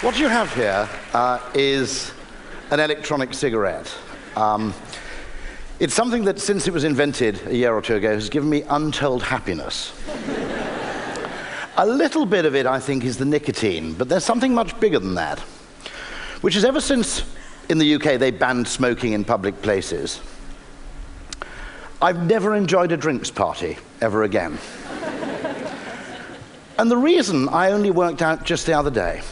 What you have here is an electronic cigarette. It's something that, since it was invented a year or two ago, has given me untold happiness. A little bit of it, I think, is the nicotine, but there's something much bigger than that, which is ever since in the UK they banned smoking in public places, I've never enjoyed a drinks party ever again. And the reason I only worked out just the other day,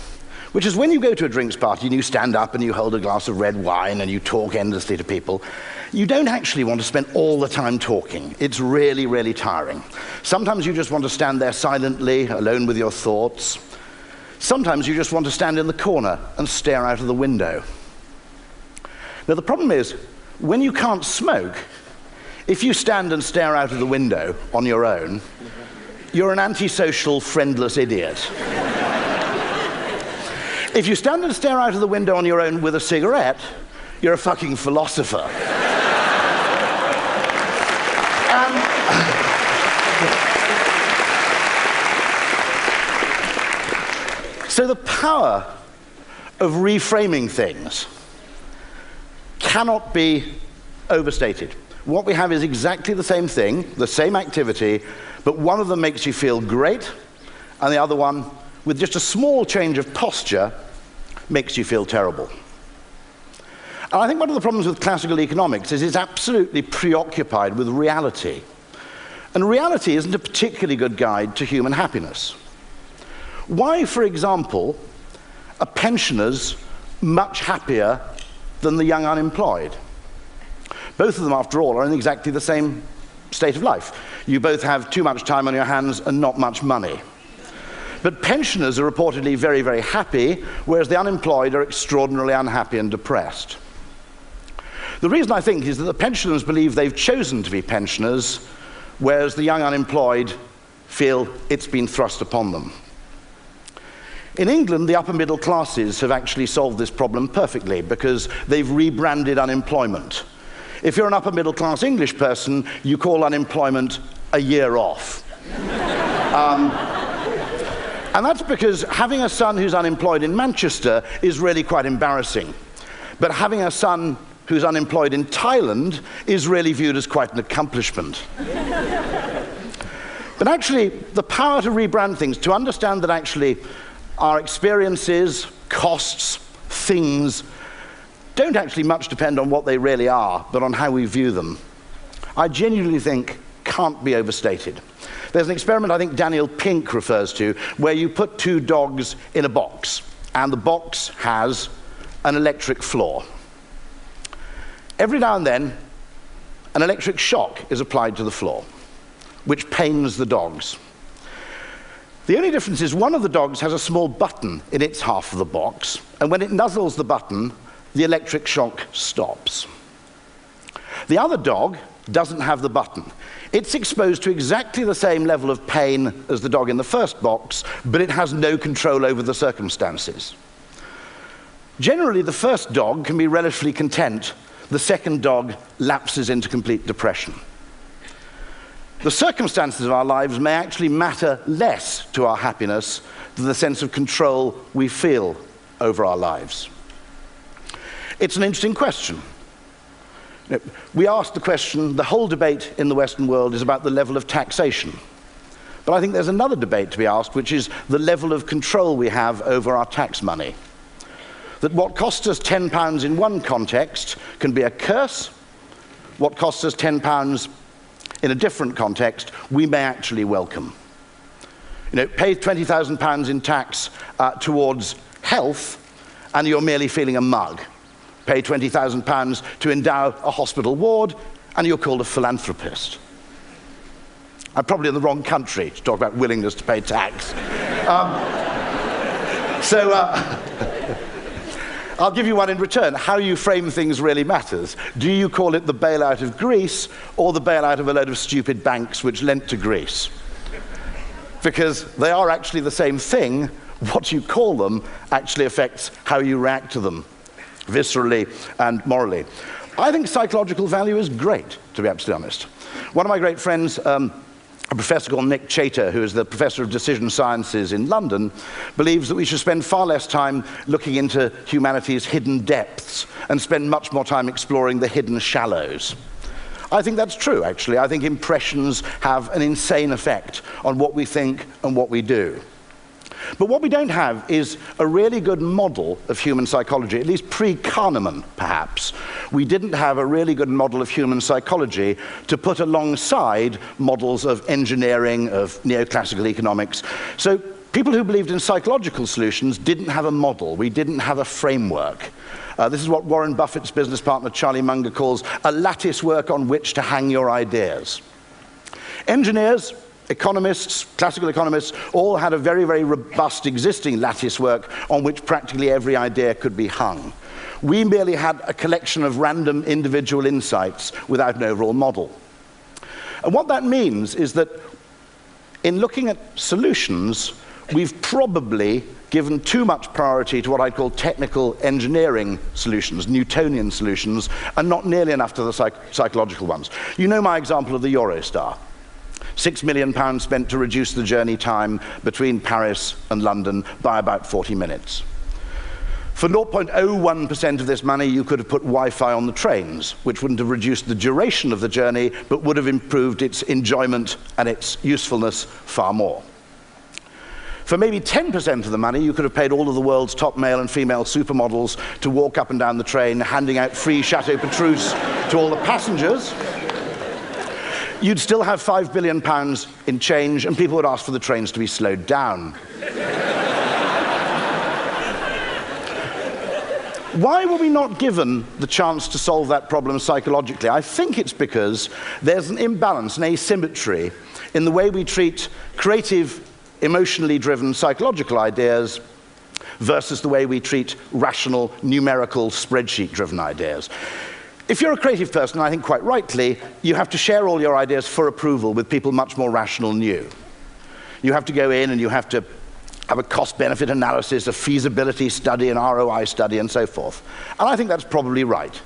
which is when you go to a drinks party and you stand up and you hold a glass of red wine and you talk endlessly to people, you don't actually want to spend all the time talking. It's really, really tiring. Sometimes you just want to stand there silently, alone with your thoughts. Sometimes you just want to stand in the corner and stare out of the window. Now, the problem is, when you can't smoke, if you stand and stare out of the window on your own, you're an antisocial, friendless idiot. If you stand and stare out of the window on your own with a cigarette, you're a fucking philosopher. So the power of reframing things cannot be overstated. What we have is exactly the same thing, the same activity, but one of them makes you feel great, and the other one, with just a small change of posture, makes you feel terrible. And I think one of the problems with classical economics is it's absolutely preoccupied with reality. And reality isn't a particularly good guide to human happiness. Why, for example, are pensioners much happier than the young unemployed? Both of them, after all, are in exactly the same state of life. You both have too much time on your hands and not much money. But pensioners are reportedly very, very happy, whereas the unemployed are extraordinarily unhappy and depressed. The reason, I think, is that the pensioners believe they've chosen to be pensioners, whereas the young unemployed feel it's been thrust upon them. In England, the upper middle classes have actually solved this problem perfectly because they've rebranded unemployment. If you're an upper middle class English person, you call unemployment a year off. And that's because having a son who's unemployed in Manchester is really quite embarrassing. But having a son who's unemployed in Thailand is really viewed as quite an accomplishment. But actually, the power to rebrand things, to understand that actually our experiences, costs, things, don't actually much depend on what they really are, but on how we view them, I genuinely think can't be overstated. There's an experiment I think Daniel Pink refers to, where you put two dogs in a box, and the box has an electric floor. Every now and then, an electric shock is applied to the floor, which pains the dogs. The only difference is one of the dogs has a small button in its half of the box, and when it nuzzles the button, the electric shock stops. The other dog doesn't have the button. It's exposed to exactly the same level of pain as the dog in the first box, but it has no control over the circumstances. Generally, the first dog can be relatively content. The second dog lapses into complete depression. The circumstances of our lives may actually matter less to our happiness than the sense of control we feel over our lives. It's an interesting question. We asked the question, the whole debate in the Western world is about the level of taxation. But I think there's another debate to be asked, which is the level of control we have over our tax money. That what costs us £10 in one context can be a curse. What costs us £10 in a different context, we may actually welcome. Pay £20,000 in tax towards health, and you're merely feeling a mug. Pay £20,000 to endow a hospital ward, and you're called a philanthropist. I'm probably in the wrong country to talk about willingness to pay tax. I'll give you one in return. How you frame things really matters. Do you call it the bailout of Greece or the bailout of a load of stupid banks which lent to Greece? Because they are actually the same thing. What you call them actually affects how you react to them, viscerally and morally. I think psychological value is great, to be absolutely honest. One of my great friends a professor called Nick Chater, who is the professor of decision sciences in London, believes that we should spend far less time looking into humanity's hidden depths and spend much more time exploring the hidden shallows. I think that's true, actually. I think impressions have an insane effect on what we think and what we do. But what we don't have is a really good model of human psychology, at least pre-Kahneman, perhaps. We didn't have a really good model of human psychology to put alongside models of engineering, of neoclassical economics. So people who believed in psychological solutions didn't have a model. We didn't have a framework. This is what Warren Buffett's business partner Charlie Munger calls a lattice work on which to hang your ideas. Engineers, economists, classical economists, all had a very, very robust existing lattice work on which practically every idea could be hung. We merely had a collection of random individual insights without an overall model. And what that means is that in looking at solutions, we've probably given too much priority to what I'd call technical engineering solutions, Newtonian solutions, and not nearly enough to the psychological ones. You know my example of the Eurostar. £6 million spent to reduce the journey time between Paris and London by about 40 minutes. For 0.01% of this money, you could have put Wi-Fi on the trains, which wouldn't have reduced the duration of the journey, but would have improved its enjoyment and its usefulness far more. For maybe 10% of the money, you could have paid all of the world's top male and female supermodels to walk up and down the train, handing out free Chateau Petrus to all the passengers. You'd still have £5 billion in change, and people would ask for the trains to be slowed down. Why were we not given the chance to solve that problem psychologically? I think it's because there's an imbalance, an asymmetry, in the way we treat creative, emotionally driven psychological ideas versus the way we treat rational, numerical, spreadsheet-driven ideas. If you're a creative person, I think quite rightly, you have to share all your ideas for approval with people much more rational than you. You have to go in and you have to have a cost-benefit analysis, a feasibility study, an ROI study, and so forth. And I think that's probably right.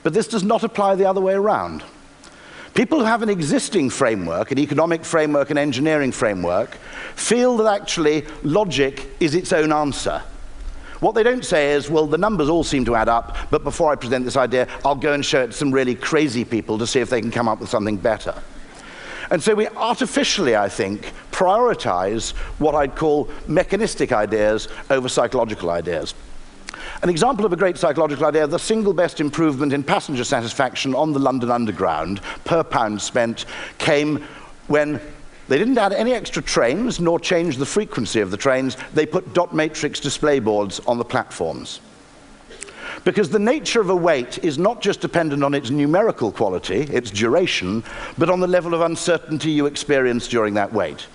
But this does not apply the other way around. People who have an existing framework, an economic framework, an engineering framework, feel that actually logic is its own answer. What they don't say is, well, the numbers all seem to add up, but before I present this idea, I'll go and show it to some really crazy people to see if they can come up with something better. And so we artificially, I think, prioritize what I'd call mechanistic ideas over psychological ideas. An example of a great psychological idea, the single best improvement in passenger satisfaction on the London Underground per pound spent came when they didn't add any extra trains nor change the frequency of the trains. They put dot matrix display boards on the platforms. Because the nature of a wait is not just dependent on its numerical quality, its duration, but on the level of uncertainty you experience during that wait.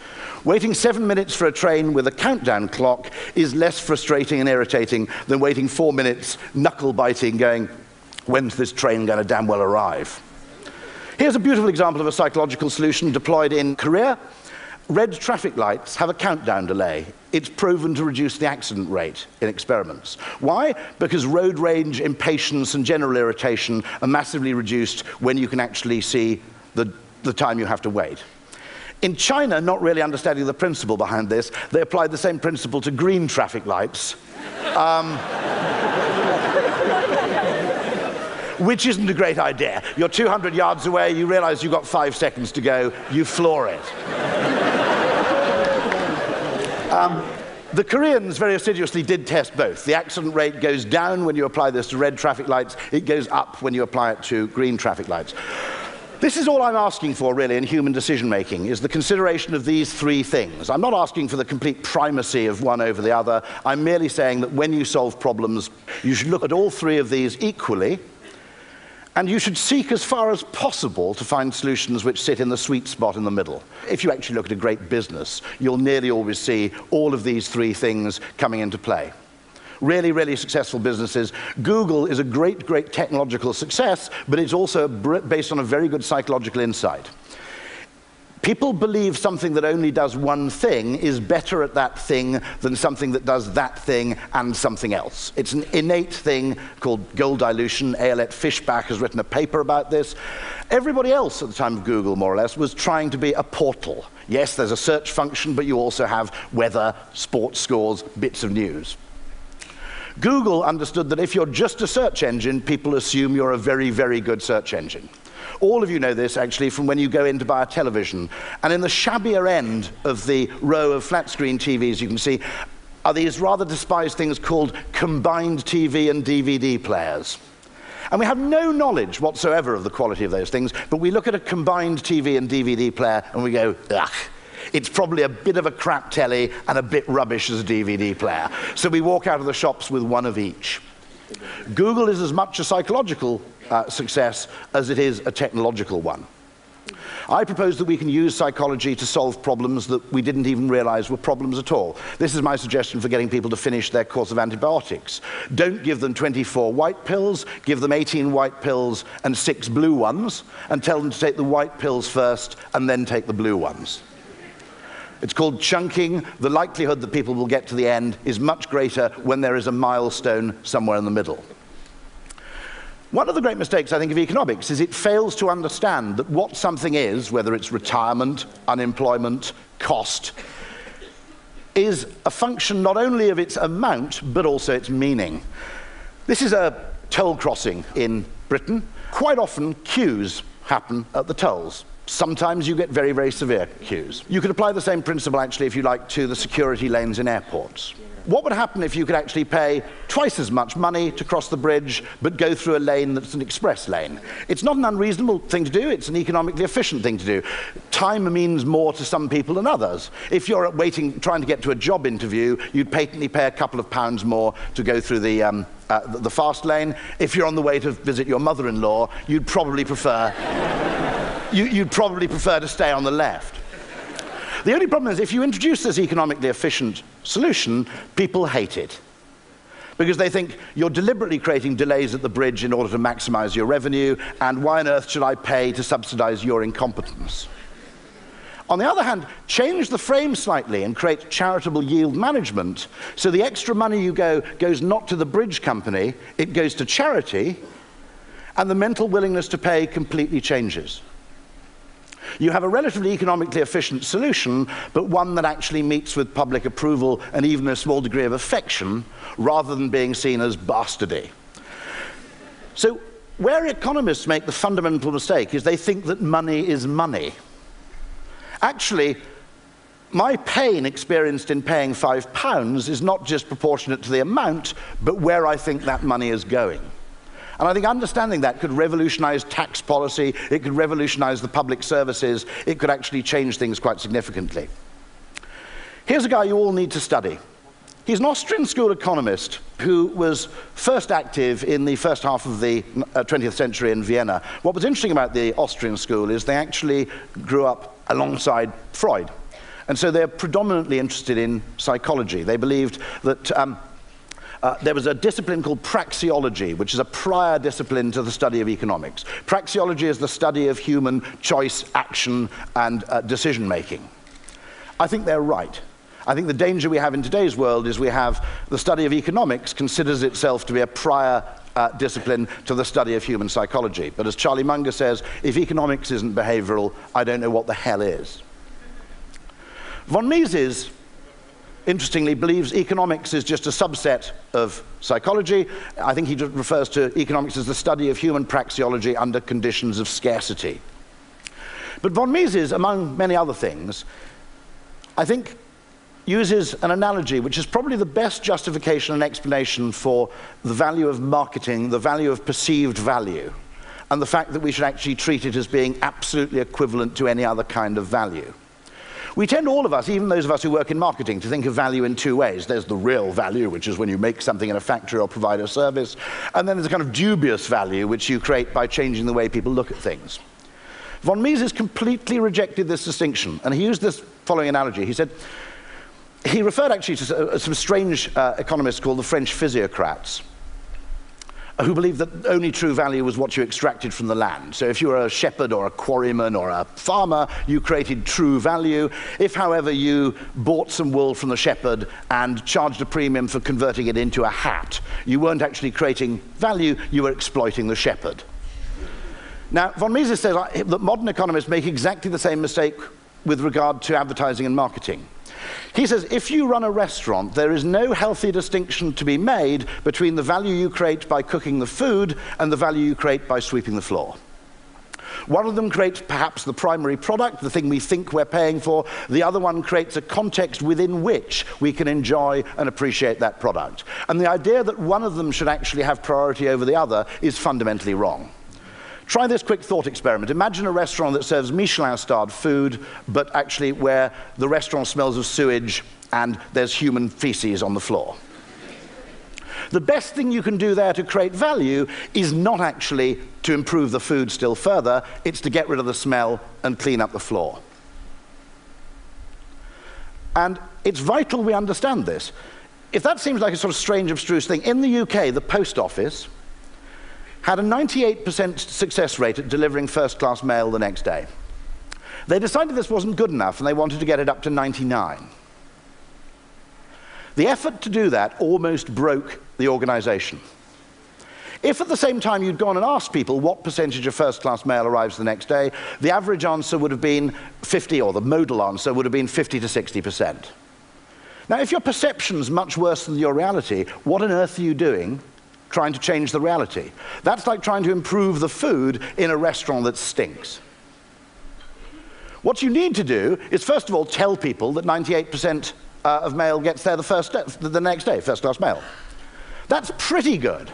Waiting 7 minutes for a train with a countdown clock is less frustrating and irritating than waiting 4 minutes, knuckle-biting, going, when's this train going to damn well arrive? Here's a beautiful example of a psychological solution deployed in Korea. Red traffic lights have a countdown delay. It's proven to reduce the accident rate in experiments. Why? Because road rage, impatience, and general irritation are massively reduced when you can actually see the time you have to wait. In China, not really understanding the principle behind this, they applied the same principle to green traffic lights. Which isn't a great idea. You're 200 yards away, you realize you've got 5 seconds to go, you floor it. The Koreans very assiduously did test both. The accident rate goes down when you apply this to red traffic lights, it goes up when you apply it to green traffic lights. This is all I'm asking for, really, in human decision-making, is the consideration of these three things. I'm not asking for the complete primacy of one over the other. I'm merely saying that when you solve problems, you should look at all three of these equally, and you should seek as far as possible to find solutions which sit in the sweet spot in the middle. If you actually look at a great business, you'll nearly always see all of these three things coming into play. Really, really successful businesses. Google is a great, great technological success, but it's also based on a very good psychological insight. People believe something that only does one thing is better at that thing than something that does that thing and something else. It's an innate thing called goal dilution. Ayelet Fishbach has written a paper about this. Everybody else at the time of Google, more or less, was trying to be a portal. Yes, there's a search function, but you also have weather, sports scores, bits of news. Google understood that if you're just a search engine, people assume you're a very, very good search engine. All of you know this, actually, from when you go in to buy a television. And in the shabbier end of the row of flat-screen TVs, you can see, are these rather despised things called combined TV and DVD players. And we have no knowledge whatsoever of the quality of those things, but we look at a combined TV and DVD player and we go, ugh. It's probably a bit of a crap telly and a bit rubbish as a DVD player. So we walk out of the shops with one of each. Google is as much a psychological success as it is a technological one. I propose that we can use psychology to solve problems that we didn't even realize were problems at all. This is my suggestion for getting people to finish their course of antibiotics. Don't give them 24 white pills, give them 18 white pills and 6 blue ones, and tell them to take the white pills first and then take the blue ones. It's called chunking. The likelihood that people will get to the end is much greater when there is a milestone somewhere in the middle. One of the great mistakes, I think, of economics is it fails to understand that what something is, whether it's retirement, unemployment, cost, is a function not only of its amount, but also its meaning. This is a toll crossing in Britain. Quite often, queues happen at the tolls. Sometimes you get very, very severe queues. You could apply the same principle, actually, if you like, to the security lanes in airports. What would happen if you could actually pay twice as much money to cross the bridge, but go through a lane that's an express lane? It's not an unreasonable thing to do, it's an economically efficient thing to do. Time means more to some people than others. If you're trying to get to a job interview, you'd patently pay a couple of pounds more to go through the fast lane. If you're on the way to visit your mother-in-law, you'd probably prefer to stay on the left. The only problem is if you introduce this economically efficient solution, people hate it. Because they think you're deliberately creating delays at the bridge in order to maximize your revenue, and why on earth should I pay to subsidize your incompetence? On the other hand, change the frame slightly and create charitable yield management, so the extra money you goes not to the bridge company, it goes to charity, and the mental willingness to pay completely changes. You have a relatively economically efficient solution, but one that actually meets with public approval and even a small degree of affection, rather than being seen as bastardy. So, where economists make the fundamental mistake is they think that money is money. Actually, my pain experienced in paying £5 is not just proportionate to the amount, but where I think that money is going. And I think understanding that could revolutionize tax policy, it could revolutionize the public services, it could actually change things quite significantly. Here's a guy you all need to study. He's an Austrian school economist who was first active in the first half of the 20th century in Vienna. What was interesting about the Austrian school is they actually grew up alongside Freud. And so they're predominantly interested in psychology. They believed that there was a discipline called praxeology, which is a prior discipline to the study of economics. Praxeology is the study of human choice, action, and decision-making. I think they're right. I think the danger we have in today's world is we have the study of economics considers itself to be a prior discipline to the study of human psychology. But as Charlie Munger says, if economics isn't behavioral, I don't know what the hell is. Von Mises, interestingly, believes economics is just a subset of psychology. I think he refers to economics as the study of human praxeology under conditions of scarcity. But von Mises, among many other things, I think uses an analogy which is probably the best justification and explanation for the value of marketing, the value of perceived value, and the fact that we should actually treat it as being absolutely equivalent to any other kind of value. We tend, all of us, even those of us who work in marketing, to think of value in two ways. There's the real value, which is when you make something in a factory or provide a service, and then there's a kind of dubious value, which you create by changing the way people look at things. Von Mises completely rejected this distinction, and he used this following analogy. He said, he referred actually to some strange economists called the French physiocrats. who believed that only true value was what you extracted from the land. So if you were a shepherd or a quarryman or a farmer, you created true value. If, however, you bought some wool from the shepherd and charged a premium for converting it into a hat, you weren't actually creating value, you were exploiting the shepherd. Now, von Mises says that modern economists make exactly the same mistake with regard to advertising and marketing. He says, if you run a restaurant, there is no healthy distinction to be made between the value you create by cooking the food and the value you create by sweeping the floor. One of them creates perhaps the primary product, the thing we think we're paying for. The other one creates a context within which we can enjoy and appreciate that product. And the idea that one of them should actually have priority over the other is fundamentally wrong. Try this quick thought experiment. Imagine a restaurant that serves Michelin-starred food, but actually where the restaurant smells of sewage and there's human feces on the floor. The best thing you can do there to create value is not actually to improve the food still further, it's to get rid of the smell and clean up the floor. And it's vital we understand this. If that seems like a sort of strange, abstruse thing, in the UK, the post office had a 98% success rate at delivering first-class mail the next day. They decided this wasn't good enough, and they wanted to get it up to 99. The effort to do that almost broke the organization. If at the same time you'd gone and asked people what percentage of first-class mail arrives the next day, the average answer would have been 50, or the modal answer would have been 50 to 60%. Now, if your perception's much worse than your reality, what on earth are you doing trying to change the reality? That's like trying to improve the food in a restaurant that stinks. What you need to do is, first of all, tell people that 98% of mail gets there the next day, first-class mail. That's pretty good.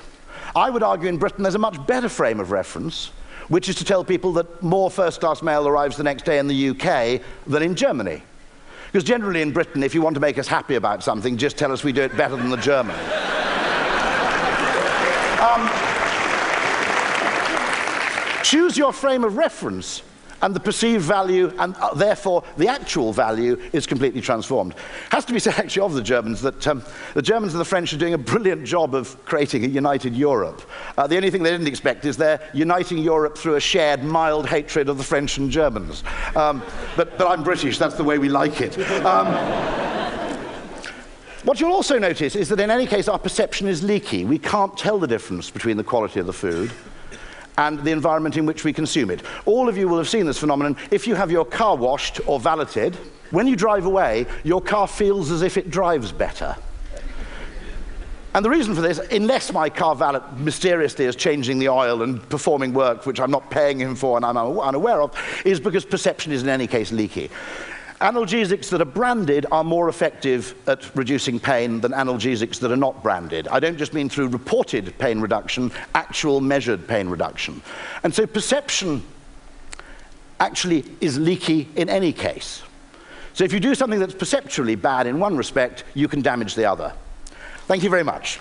I would argue in Britain there's a much better frame of reference, which is to tell people that more first-class mail arrives the next day in the UK than in Germany. Because generally in Britain, if you want to make us happy about something, just tell us we do it better than the Germans. Choose your frame of reference, and the perceived value, and therefore the actual value, is completely transformed. It has to be said, actually, of the Germans, that the Germans and the French are doing a brilliant job of creating a united Europe. The only thing they didn't expect is they're uniting Europe through a shared mild hatred of the French and Germans. But I'm British, that's the way we like it. What you'll also notice is that in any case our perception is leaky. We can't tell the difference between the quality of the food and the environment in which we consume it. All of you will have seen this phenomenon. If you have your car washed or valeted, when you drive away, your car feels as if it drives better. And the reason for this, unless my car valet mysteriously is changing the oil and performing work which I'm not paying him for and I'm unaware of, is because perception is in any case leaky. Analgesics that are branded are more effective at reducing pain than analgesics that are not branded. I don't just mean through reported pain reduction, actual measured pain reduction. And so perception actually is leaky in any case. So if you do something that's perceptually bad in one respect, you can damage the other. Thank you very much.